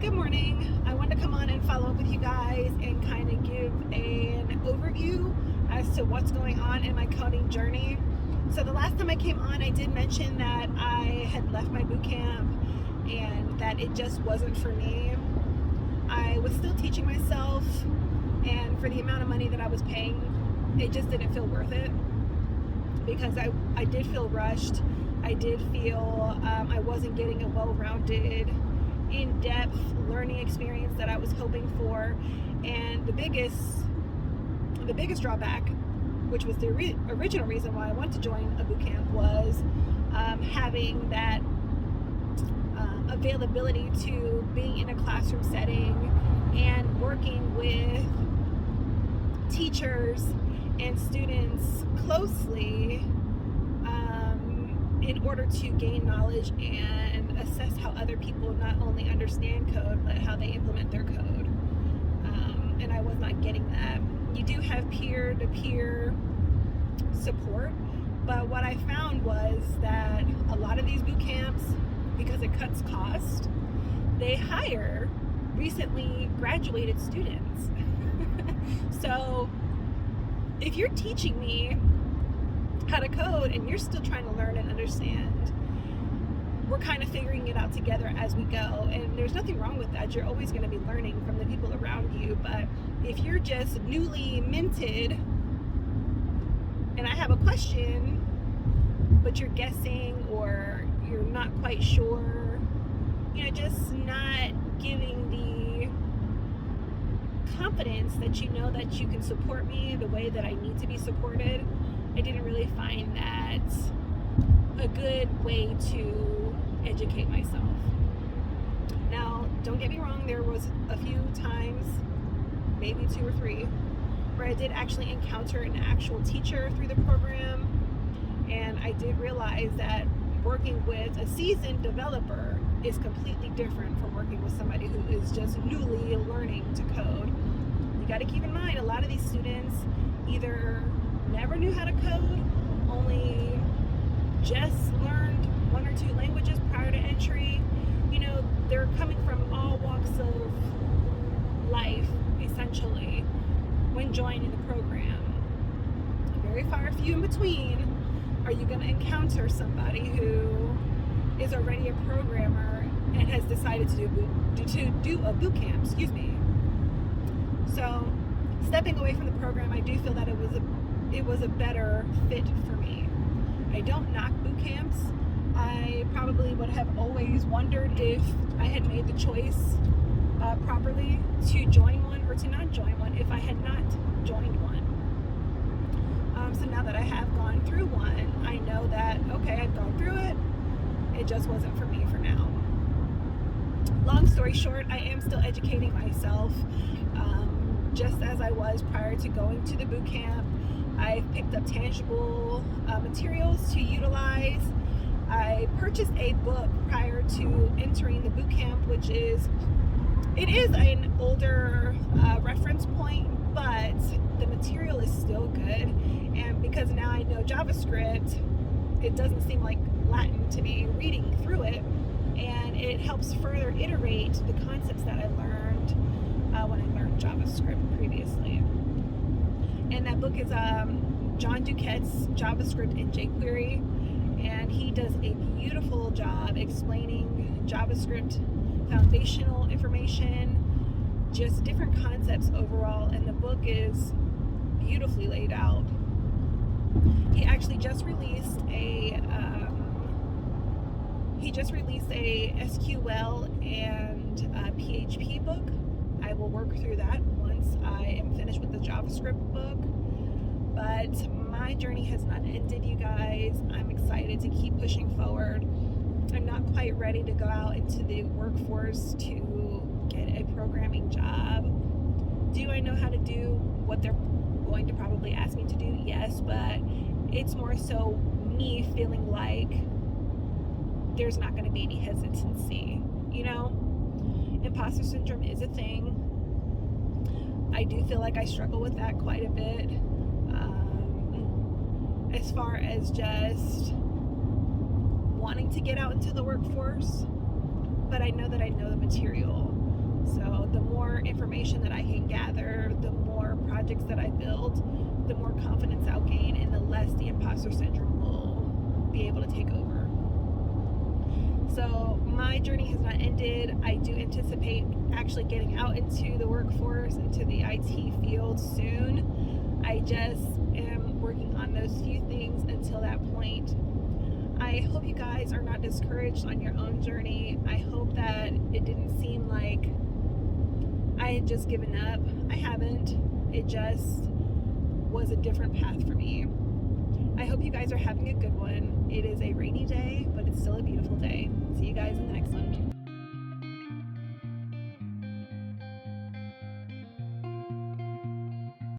Good morning. I wanted to come on and follow up with you guys and kind of give an overview as to what's going on in my coding journey. So the last time I came on, I did mention that I had left my boot camp and that it just wasn't for me. I was still teaching myself, and for the amount of money that I was paying, it just didn't feel worth it because I did feel rushed. I did feel I wasn't getting a well-rounded, in-depth learning experience that I was hoping for. And the biggest drawback, which was the original reason why I wanted to join a boot camp, was having that availability to being in a classroom setting and working with teachers and students closely in order to gain knowledge and assess how other people not only understand code but how they implement their code. And I was not getting that. You do have peer-to-peer support, but what I found was that a lot of these boot camps, because it cuts cost, they hire recently graduated students. So if you're teaching me how to code and you're still trying to learn and understand, we're kind of figuring it out together as we go. And there's nothing wrong with that. You're always going to be learning from the people around you. But if you're just newly minted and I have a question, but you're guessing or you're not quite sure, just not giving the confidence that you know that you can support me the way that I need to be supported, I didn't really find that a good way to educate myself. Now, don't get me wrong, there was a few times, maybe 2 or 3, where I did actually encounter an actual teacher through the program, and I did realize that working with a seasoned developer is completely different from working with somebody who is just newly learning to code. You got to keep in mind, a lot of these students either never knew how to code, only just learned 1 or 2 languages prior to entry. They're coming from all walks of life, essentially, when joining the program. Very far few in between are you going to encounter somebody who is already a programmer and has decided to do a boot camp, So, stepping away from the program, I do feel that it was a better fit for me. I don't knock boot camps. I probably would have always wondered if I had made the choice properly to join one or to not join one if I had not joined one. So now that I have gone through one, I know that, okay, I've gone through it. It just wasn't for me for now. Long story short, I am still educating myself, just as I was prior to going to the boot camp. I've picked up tangible materials to utilize. I purchased a book prior to entering the boot camp, which is an older reference point, but the material is still good. And because now I know JavaScript, it doesn't seem like Latin to me reading through it, and it helps further iterate the concepts that I learned when I learned JavaScript previously. And that book is John Duquette's JavaScript and jQuery, and he does a beautiful job explaining JavaScript foundational information, just different concepts overall, and the book is beautifully laid out. He actually just released a SQL and PHP book. I will work through that once I am finished with the JavaScript book. But my journey has not ended, you guys. I'm excited to keep pushing forward. I'm not quite ready to go out into the workforce to get a programming job. Do I know how to do what they're going to probably ask me to do? Yes, but it's more so me feeling like there's not going to be any hesitancy. Imposter syndrome is a thing. I do feel like I struggle with that quite a bit. As far as just wanting to get out into the workforce, but I know that I know the material. So the more information that I can gather, the more projects that I build, the more confidence I'll gain, and the less the imposter syndrome will be able to take over. So my journey has not ended. I do anticipate actually getting out into the workforce, into the IT field soon. I just am working on those few things until that point. I hope you guys are not discouraged on your own journey. I hope that it didn't seem like I had just given up. I haven't. It just was a different path for me. I hope you guys are having a good one. It is a rainy day, but it's still a beautiful day. See you guys in the next one.